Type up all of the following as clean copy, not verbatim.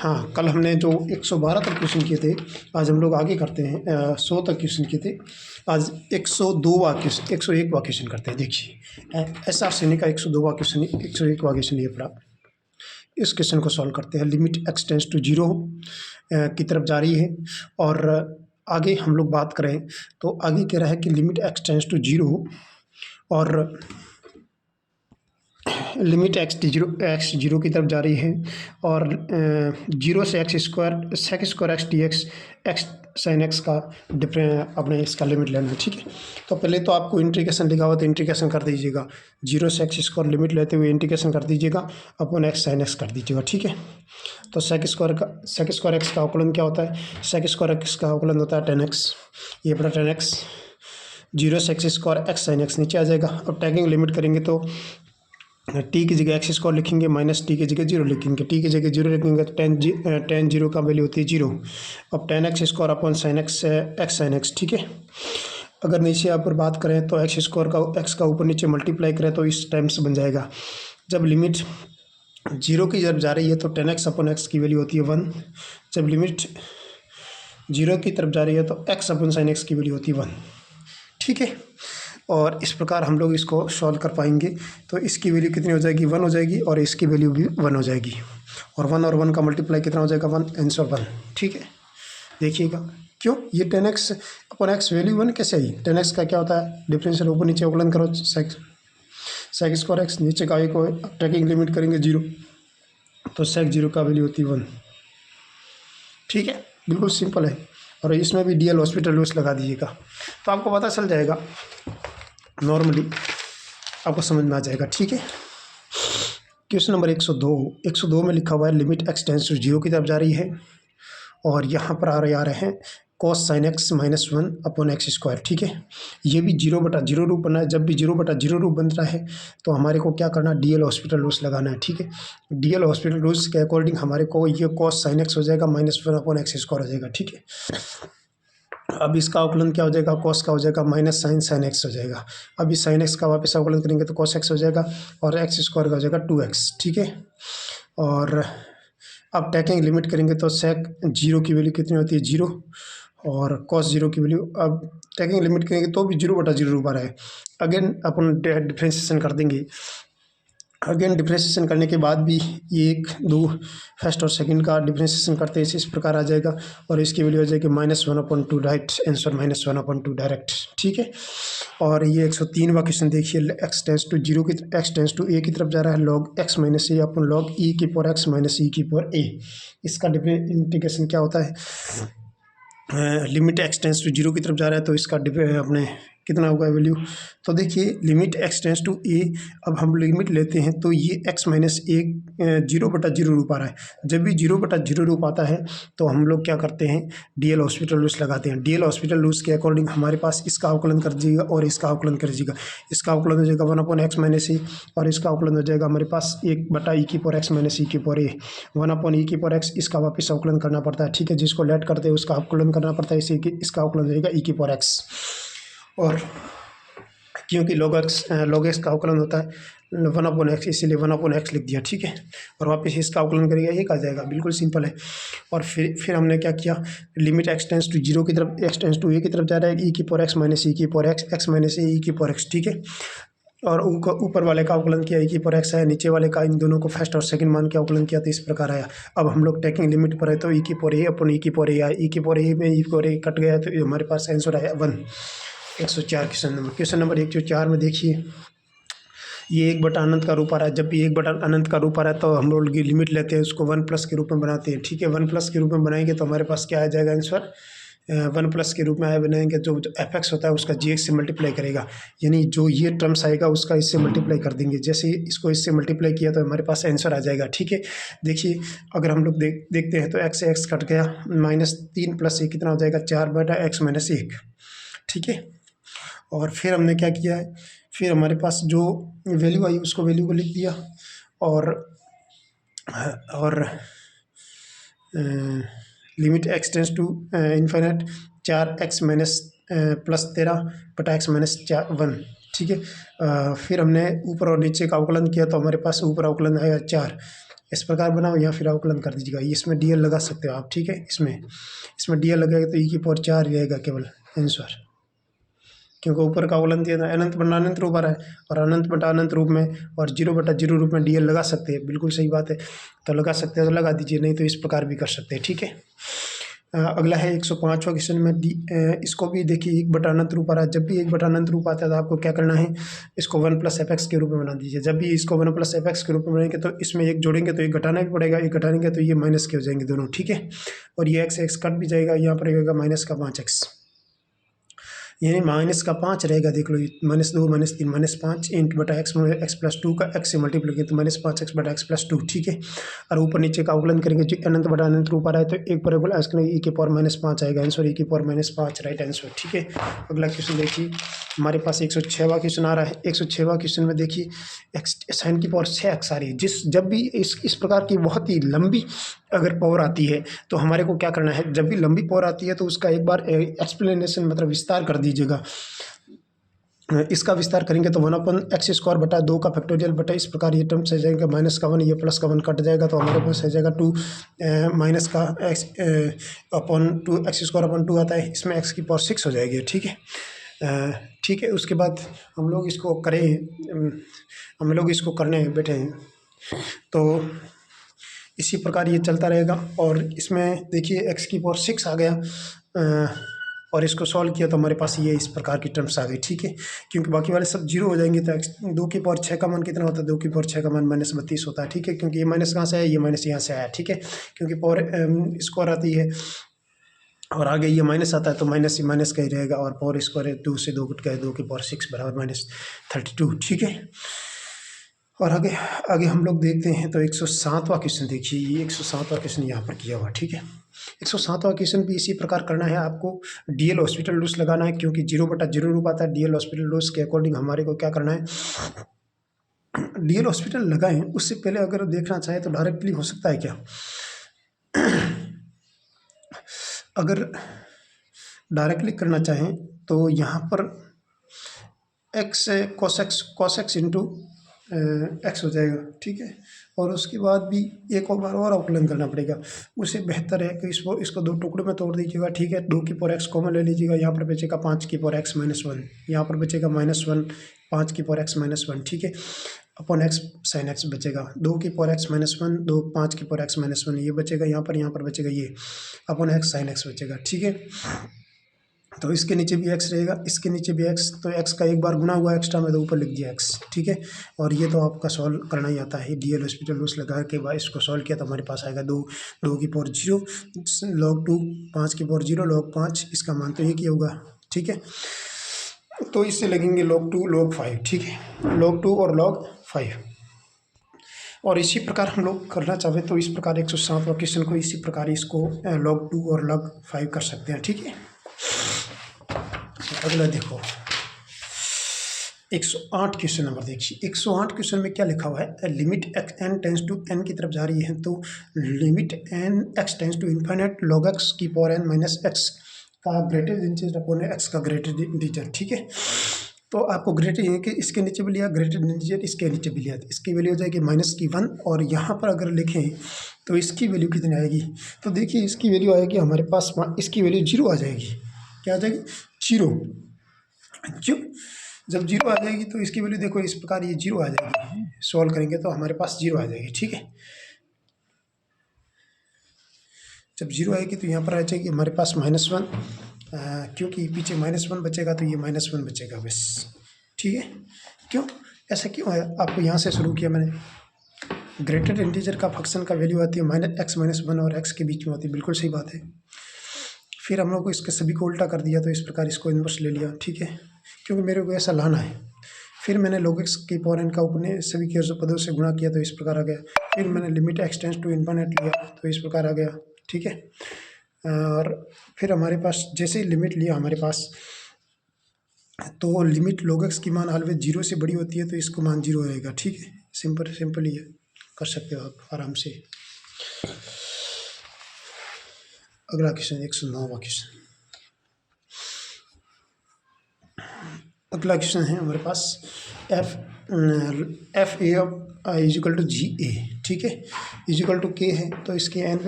हाँ, कल हमने जो 112 तक क्वेश्चन किए थे, आज हम लोग आगे करते हैं 100 तक क्वेश्चन किए थे। आज 102वां क्वेश्चन 101वां क्वेश्चन करते हैं। देखिए SR श्रेणी का 102वां क्वेश्चन 101वां क्वेश्चन ये पड़ा। इस क्वेश्चन को सॉल्व करते हैं। लिमिट x टेंड्स टू 0 की तरफ जा रही है और आगे हम लोग बात करें तो आगे कह रहा है कि लिमिट x टेंड्स टू 0 और लिमिट एक्स जीरो की तरफ जा रही है और 0 से x square sec square x d x sine x का अपने इसका लिमिट लेना है। ठीक है, तो पहले तो आपको इंटीग्रेशन लिखा हुआ तो इंटीग्रेशन कर दीजिएगा। 0 से एक्स स्क्वायर लिमिट लेते हुए इंटीग्रेशन कर दीजिएगा अपन एक्स साइन एक्स कर दीजिएगा। ठीक है, तो सेक स्क्वायर एक्स का अवकलन क्या होता है? सेक स्क्वायर एक्स का अवकलन होता है 10x, ये अपना 10x। 0 से x square x sine x नीचे आ जाएगा। अब टैगिंग लिमिट करेंगे तो टी की जगह एक्स स्क्वायर लिखेंगे, माइनस टी की जगह 0 लिखेंगे। टी की जगह 0 लिखेंगे तो टेन 0 का वैल्यू होती है 0। अब 10x square upon sine x x sine x. ठीक है, अगर नीचे यहाँ पर बात करें तो एक्स स्क्वायर का एक्स का ऊपर नीचे मल्टीप्लाई करें तो इस टाइम्स बन जाएगा। जब लिमिट 0 की जब जा रही है तो 10x अपॉन एक्स की वैल्यू होती है 1। जब लिमिट 0 की तरफ जा रही है तो x अपॉन साइन एक्स की वैल्यू होती है 1। ठीक है, और इस प्रकार हम लोग इसको सॉल्व कर पाएंगे। तो इसकी वैल्यू कितनी हो जाएगी? 1 हो जाएगी और इसकी वैल्यू भी 1 हो जाएगी और 1 और 1 का मल्टीप्लाई कितना हो जाएगा? 1, आंसर 1। ठीक है, देखिएगा क्यों ये 10x अपॉन एक्स वैल्यू 1 कैसे आई? 10x का क्या होता है? डिफरेंशियल ऊपर नीचे अवकलन करो, सेक स्क्वायर एक्स नीचे का एक टैगिंग लिमिट करेंगे 0 तो सेक 0 का वैल्यू होती है 1। ठीक है, बिल्कुल सिंपल है। और इसमें भी DL हॉस्पिटल रूल्स लगा दीजिएगा तो आपको पता चल जाएगा, नॉर्मली आपको समझ में आ जाएगा। ठीक है, क्वेश्चन नंबर 102 में लिखा हुआ है लिमिट x टेंड्स टू 0 की तरफ जा रही है और यहाँ पर आ रहे हैं cos sine x minus 1 upon x square. ठीक है, ये भी 0/0 रूप बना है। जब भी 0/0 रूप बन रहा है तो हमारे को क्या करना है? DL हॉस्पिटल रूल्स लगाना है। ठीक है, DL हॉस्पिटल रूल्स के अकॉर्डिंग हमारे को ये कॉस साइन एक्स हो जाएगा -1 अपॉन एक्स स्क्वायर हो जाएगा। ठीक है, अब इसका अवकलन क्या हो जाएगा? कॉस का हो जाएगा माइनस साइन एक्स हो जाएगा। अब इस साइन एक्स का वापस अवकलन करेंगे तो कॉस एक्स हो जाएगा और एक्स स्क्वायर का हो जाएगा 2x। ठीक है, और अब टैकिंग लिमिट करेंगे तो सेक 0 की वैल्यू कितनी होती है? 0 और कॉस 0 की वैल्यू, अब टैकिंग लिमिट करेंगे तो भी 0/0 रूप आ रहा है। अगेन अपन डिफ्रेंशिएशन कर देंगे। अगेन डिफ्रेंशिएशन करने के बाद भी ये 1 2 फर्स्ट और सेकंड का डिफ्रेंशिएशन करते हैं इस प्रकार आ जाएगा और इसकी वैल्यू आ जाएगी -1/2 डायरेक्ट आंसर -1/2 डायरेक्ट। ठीक है, और ये 103वां क्वेश्चन देखिए। x टेंड्स टू 0 की x टेंड्स टू a की तरफ जा रहा है log x माइनस ए अपन log e की पावर x माइनस e की पावर a। इसका इंटीग्रेशन क्या होता है? लिमिट x टेंड्स टू 0 की तरफ जा रहा है तो इसका अपने कितना होगा वैल्यू? तो देखिए limit x tends to a, अब हम लिमिट लेते हैं तो ये x माइनस ए 0/0 रूप आ रहा है। जब भी 0/0 रूप आता है तो हम लोग क्या करते हैं? DL हॉस्पिटल रूल्स लगाते हैं। DL हॉस्पिटल रूल्स के अकॉर्डिंग हमारे पास इसका अवकलन कर दीजिएगा और इसका अवकलन कर दीजिएगा। इसका अवकलन हो जाएगा 1/x माइनस ए और इसका अवकलन हो जाएगा हमारे पास 1/e की पावर x माइनस e की पावर a। 1/e की पावर x इसका वापस अवकलन करना पड़ता है। ठीक है, जिसको लेट करते हैं उसका अवकलन करना पड़ता है। इसका अवकलन हो जाएगा e की पावर x और क्योंकि log x का अवकलन होता है 1/x इसीलिए 1/x लिख दिया। ठीक है, और वापस इसका अवकलन करेगा 1 आ जाएगा। बिल्कुल सिंपल है। और फिर हमने क्या किया? लिमिट x टेंड्स टू 0 की तरफ x टेंड्स टू a की तरफ जा रहा है e की पावर x माइनस e की पावर x माइनस ए e की पावर x। ठीक है, और ऊपर वाले का अवकलन किया e की पावर x है, नीचे वाले का इन दोनों को फर्स्ट और सेकंड मान के अवकलन किया तो इस प्रकार आया। अब हम लोग टैकिंग लिमिट पर है तो e की पावर a अपॉन e की पावर a आया। e की पावर a में e की पावर a कट गया तो हमारे पास आंसर आया 1। 104 क्वेश्चन नंबर 104 में देखिए ये 1 बटा अनंत का रूप आ रहा है। जब भी 1 बटा अनंत का रूप आ रहा है तो हम लोग लिमिट लेते हैं, उसको 1+ के रूप में बनाते हैं। ठीक है, 1+ के रूप में बनाएंगे तो हमारे पास क्या आ जाएगा आंसर? 1+ के रूप में आया बनाएंगे जो fx होता है उसका gx से मल्टीप्लाई करेगा, यानी जो ये टर्म्स आएगा उसका इससे मल्टीप्लाई कर देंगे। जैसे इसको इससे मल्टीप्लाई किया तो हमारे पास आंसर आ जाएगा। ठीक है, देखिए अगर हम लोग देखते हैं तो x से x कट गया, -3 + 1 कितना हो जाएगा? 4/x minus 1। ठीक है, और फिर हमने क्या किया है? फिर हमारे पास जो वैल्यू आई उसको वैल्यू को लिख दिया और limit x tends to infinite 4x minus +13/x minus 1। ठीक है, फिर हमने ऊपर और नीचे का अवकलन किया तो हमारे पास ऊपर अवकलन आया 4 इस प्रकार बनाओ या फिर अवकलन कर दीजिएगा। इसमें डीएल लगा सकते हो आप, ठीक है। इसमें डीएल लगेगा तो ई की पावर 4 रहेगा केवल आंसर, क्योंकि ऊपर का अवकलन दिया था अनंत बटा अनंत रूप आ रहा है, और अनंत बटा अनंत रूप में और 0 बटा 0 रूप में डीएल लगा सकते हैं, बिल्कुल सही बात है। तो लगा सकते हैं तो लगा दीजिए, नहीं तो इस प्रकार भी कर सकते हैं, ठीक है। अगला है 105वां क्वेश्चन में इसको भी देखिए 1 बटा अनंत रूप आ रहा है। जब भी 1 बटा अनंत रूप आता है तो आपको क्या करना है, इसको 1 प्लस एफ एक्स के रूप में बना दीजिए। जब भी इसको 1 प्लस एफ एक्स के रूप में बनाएंगे तो इसमें एक जोड़ेंगे तो एक घटाना भी पड़ेगा, एक घटाएंगे तो ये माइनस के हो जाएंगे दोनों, ठीक है। और ये एक्स एक्स कट भी जाएगा, यहाँ पर रहेगा माइनस का 5x, यानी माइनस का 5 रहेगा। देख लो -2 -3 -5 इंट बटा एक्स प्लस 2 का एक्स से मल्टीप्लाई किया तो -5x बटा एक्स प्लस 2, ठीक है। और ऊपर नीचे का अवकलन करेंगे जो अनंत बटा अनंत रूप आ रहा है तो एक पर ई के पावर -5 आएगा आंसर, ई की पावर -5 राइट आंसर, ठीक है। अगला क्वेश्चन देखिए हमारे पास 106वां क्वेश्चन आ रहा है। 106वां क्वेश्चन में देखिए एक्स साइन की पावर 6x आ रही है। जब भी इस प्रकार की बहुत ही लंबी अगर पावर आती है तो हमारे को क्या करना है, जब भी लंबी पावर आती है तो उसका एक बार एक्सप्लेनेशन मतलब विस्तार कर दीजिएगा। इसका विस्तार करेंगे तो 1/x² बटा 2 का फैक्टोरियल बटा इस प्रकार ये टर्म सह जाएगा, माइनस का 1 ये प्लस का 1 कट जाएगा तो हमारे पास सह जाएगा 2 माइनस का x अपॉन 2x² अपॉन 2 आता है, इसमें x की पावर 6 हो जाएगी, ठीक है। ठीक है, उसके बाद हम लोग इसको करें, हम लोग इसको करने बैठे हैं तो इसी प्रकार ये चलता रहेगा। और इसमें देखिए x की पावर 6 आ गया और इसको सॉल्व किया तो हमारे पास ये इस प्रकार की टर्म्स आ गई, ठीक है। क्योंकि बाकी वाले सब 0 हो जाएंगे तो 2 की पावर 6 का मान कितना होता है, 2 की पावर 6 का मान -32 होता है, ठीक है। क्योंकि ये माइनस कहाँ से आया, ये माइनस यहाँ से आया, ठीक है। क्योंकि पावर स्क्वायर आती है और आगे ये माइनस आता है तो माइनस ही माइनस का ही रहेगा, और पावर स्क्वायर 2 से 2 कट गया, 2 की पावर 6 बराबर -32, ठीक है। और आगे आगे हम लोग देखते हैं तो 107वां क्वेश्चन देखिए, ये 107वां क्वेश्चन यहाँ पर किया हुआ, ठीक है। 107वां क्वेश्चन भी इसी प्रकार करना है आपको, डीएल हॉस्पिटल रूल्स लगाना है, क्योंकि 0 बटा 0 रूप आता है। डीएल हॉस्पिटल रूल्स के अकॉर्डिंग हमारे को क्या करना है, डीएल हॉस्पिटल लगाएं उससे पहले अगर देखना चाहे तो डायरेक्टली हो सकता है क्या, अगर डायरेक्टली करना चाहें तो यहाँ पर x cos x into x हो जाएगा, ठीक है। और उसके बाद भी एक और बार और अवकलन करना पड़ेगा। उससे बेहतर है कि इसको 2 टुकड़ों में तोड़ दीजिएगा, ठीक है। 2 की पावर एक्स कॉमन ले लीजिएगा, यहाँ पर बचेगा 5 की पावर एक्स -1, यहाँ पर बचेगा -1 5 की पावर एक्स -1, ठीक है। अपॉन एक्स साइन एक्स बचेगा, 2 की पावर एक्स -1 2 5 की पावर एक्स -1 ये बचेगा, यहाँ पर बचेगा ये अपॉन एक्स साइन एक्स बचेगा, ठीक है। तो इसके नीचे भी x रहेगा, इसके नीचे भी x, तो x का एक बार गुना हुआ एक्स्ट्रा में तो ऊपर लिख दिया x, ठीक है। और ये तो आपका सॉल्व करना ही आता है, डीएल हॉस्पिटल रूल्स लगा के बाद इसको सॉल्व किया तो हमारे पास आएगा 2 की पावर 0 log 2 5 की पावर 0 log 5, इसका मान तो ये क्या होगा, ठीक है। तो इससे लगेंगे log 2 log 5, ठीक है, log 2 और log 5। और इसी प्रकार हम लोग करना चाहें तो इस प्रकार 107वां क्वेश्चन को इसी प्रकार इसको log 2 और log 5 कर सकते हैं, ठीक है। अगला देखो 108 क्वेश्चन नंबर देखिए। 108 क्वेश्चन में क्या लिखा हुआ है, limit n tends to n की तरफ जा रही है तो limit n x tends to infinite log x की पावर n माइनस एक्स का ग्रेटेस्ट इंटीजर अपॉन x का ग्रेटेस्ट इंटीजर, ठीक है। तो आपको ग्रेटेस्ट कि इसके नीचे भी लिया ग्रेटेस्ट इंटीजर, इसके नीचे भी लिया, इसकी वैल्यू हो जाएगी -1 और यहाँ पर अगर लिखें तो इसकी वैल्यू कितनी आएगी, तो देखिए इसकी वैल्यू आएगी हमारे पास, इसकी वैल्यू 0 आ जाएगी। क्या आ जाएगी, 0। जब 0 आ जाएगी तो इसकी वैल्यू देखो इस प्रकार ये 0 आ जाएगी, सॉल्व करेंगे तो हमारे पास 0 आ जाएगी, ठीक है। जब 0 आएगी तो यहाँ पर आ जाएगी हमारे पास -1, क्योंकि पीछे -1 बचेगा तो ये -1 बचेगा बस, ठीक है। क्यों ऐसा क्यों है, आपको यहाँ से शुरू किया मैंने, ग्रेटेड इंटीजर का फंक्शन का वैल्यू आती है -x -1 और x के बीच में होती है, बिल्कुल सही बात है। फिर हम लोग को इसके सभी को उल्टा कर दिया तो इस प्रकार इसको इन्वर्स ले लिया, ठीक है, क्योंकि मेरे को ऐसा लाना है। फिर मैंने log x की पावर n का अपने सभी के पदों से गुणा किया तो इस प्रकार आ गया। फिर मैंने limit x tends to infinite लिया तो इस प्रकार आ गया, ठीक है। और फिर हमारे पास जैसे ही लिमिट लिया हमारे पास, तो लिमिट log x की मान ऑलवेज 0 से बड़ी होती है तो इसको मान 0 रहेगा, ठीक है। सिंपल ही है, कर सकते हो आप आराम से। अगला क्वेश्चन 109वां क्वेश्चन। अगला क्वेश्चन है हमारे पास F A is equal to G A, ठीक है, इज इक्वल टू के है, तो इसके एन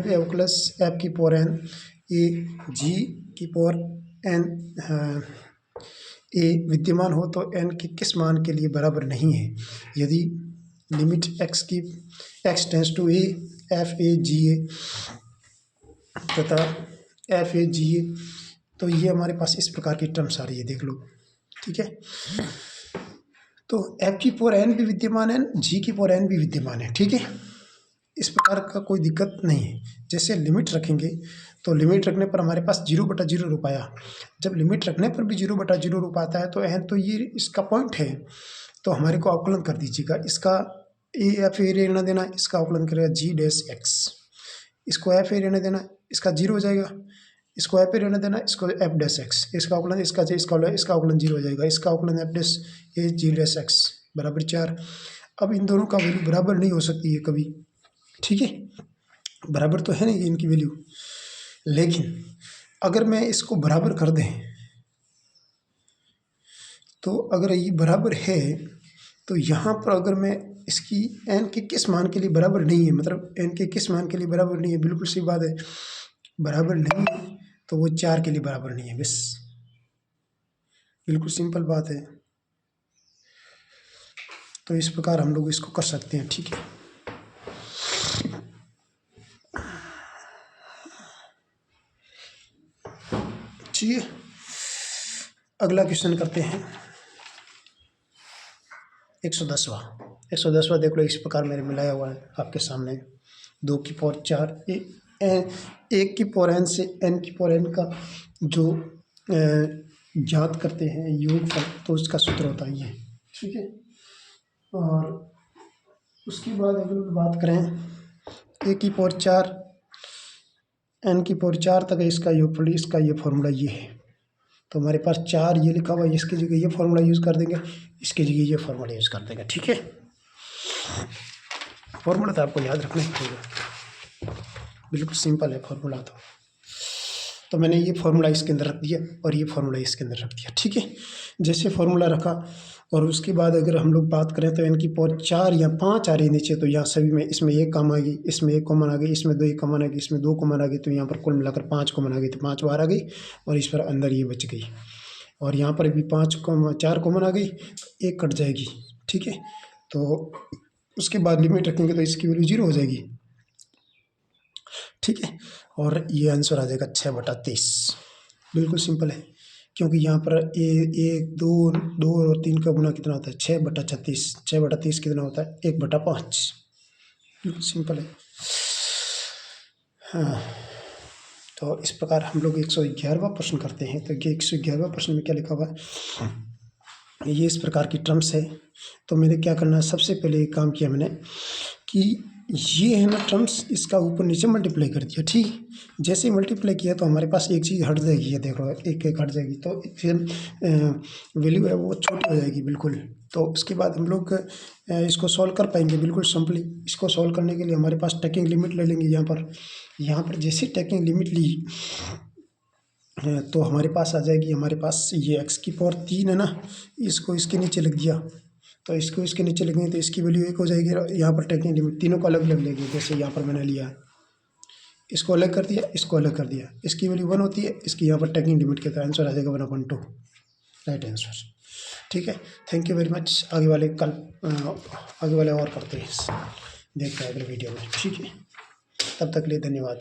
पे प्लस एफ की पावर एन ए जी की पावर एन ए विद्यमान हो तो एन के किस मान के लिए बराबर नहीं है। यदि limit X tends to A F A G A तथा एफ ए जी ए, तो ये हमारे पास इस प्रकार की टर्म्स आ रही है, देख लो, ठीक है। तो एफ की पावर एन भी विद्यमान है, जी की पावर एन भी विद्यमान है, ठीक है, इस प्रकार का कोई दिक्कत नहीं है। जैसे लिमिट रखेंगे तो लिमिट रखने पर हमारे पास 0/0 रूप आया, जब लिमिट रखने पर भी 0/0 रूप आता है तो एन तो ये इसका पॉइंट है, तो हमारे को अवकलन कर दीजिएगा, इसका ए एफ ए रहने देना, इसका अवकलन करेगा जी डैश एक्स, इसको एफ ए रहने देना, इसका 0 हो जाएगा, इसको एफ ए रहने देना, इसको एफ डैश एक्स, इसका अवकलन इसका अवकलन 0 हो जाएगा, इसका अवकलन एफ डैश ए जी डैश एक्स बराबर 4। अब इन दोनों का वैल्यू बराबर नहीं हो सकती है कभी, ठीक है, बराबर तो है नहीं इनकी वैल्यू, लेकिन अगर मैं इसको बराबर कर दें तो अगर ये बराबर है तो यहाँ पर अगर मैं इसकी एन के किस मान के लिए बराबर नहीं है, मतलब एन के किस मान के लिए बराबर नहीं है, बिल्कुल सी बात है, बराबर नहीं है तो वो 4 के लिए बराबर नहीं है, बस बिल्कुल सिंपल बात है। तो इस प्रकार हम लोग इसको कर सकते हैं, ठीक है। चलिए अगला क्वेश्चन करते हैं 110वां देख लो, इस प्रकार मेरे मिलाया हुआ है आपके सामने, 2 की पावर 4 1 की पावर एन से एन की पावर एन का जो ज्ञात करते हैं योगफल, तो उसका सूत्र होता है ये, ठीक है। और उसके बाद अगर बात करें 1 की पावर 4 एन की पावर 4 तक है इसका योगफल, इसका ये फॉर्मूला ये है, तो हमारे पास 4 ये लिखा हुआ है, इसकी जगह ये फॉर्मूला यूज़ कर देंगे, इसकी जगह ये फॉर्मूला यूज़ कर देंगे, ठीक है। फॉर्मूला तो आपको याद रखना ही पड़ेगा, बिल्कुल सिंपल है फॉर्मूला तो मैंने ये फॉर्मूला इसके अंदर रख दिया और ये फॉर्मूला इसके अंदर रख दिया, ठीक है। जैसे फॉर्मूला रखा और उसके बाद अगर हम लोग बात करें तो इनकी पावर 4 या 5 आ रही है नीचे, तो यहाँ सभी में इसमें 1 कॉमन आ गई, इसमें 1 कॉमन आ गई, इसमें 2 कॉमन आ गई, इसमें 2 कॉमन आ गई, तो यहाँ पर कुल मिलाकर 5 कॉमन आ गई, तो 5 बाहर आ गई और इस पर अंदर ये बच गई, और यहाँ पर भी 4 कॉमन आ गई, 1 कट जाएगी, ठीक है। तो उसके बाद लिमिट रखेंगे तो इसकी वैल्यू 0 हो जाएगी, ठीक है, और ये आंसर आ जाएगा 6/23, बिल्कुल सिंपल है, क्योंकि यहाँ पर 1 2 और 3 का गुना कितना होता है 6/36, 6/30 कितना होता है 1/5, बिल्कुल सिंपल है। हाँ, तो इस प्रकार हम लोग 111वां प्रश्न करते हैं। तो ये 111वां प्रश्न में क्या लिखा हुआ है, ये इस प्रकार की टर्म्स है। तो मैंने क्या करना है, सबसे पहले एक काम किया मैंने कि ये है ना टर्म्स, इसका ऊपर नीचे मल्टीप्लाई कर दिया, ठीक। जैसे ही मल्टीप्लाई किया तो हमारे पास एक चीज़ हट जाएगी, ये देख लो, एक हट जाएगी, तो फिर वैल्यू है वो छोटी हो जाएगी बिल्कुल। तो उसके बाद हम लोग इसको सॉल्व कर पाएंगे बिल्कुल सिंपली। इसको सॉल्व करने के लिए हमारे पास टेकिंग लिमिट ले लेंगे। यहाँ पर जैसे टेकिंग लिमिट ली तो हमारे पास आ जाएगी, हमारे पास ये x की पावर 3 है ना, इसको इसके नीचे लिख दिया, तो इसको इसके नीचे लिखेंगे तो इसकी वैल्यू 1 हो जाएगी। यहाँ पर टेकिंग लिमिट तीनों को अलग अलग लेंगे, जैसे यहाँ पर मैंने लिया, इसको अलग कर दिया, इसको अलग कर दिया, इसकी वैल्यू 1 होती है, इसकी यहाँ पर टेकिंग लिमिट के आंसर आ जाएगा 1/2, राइट आंसर, ठीक है। Thank you very much. आगे वाले और करते हैं, देखते हैं अगले वीडियो में, ठीक है। तब तक के लिए धन्यवाद।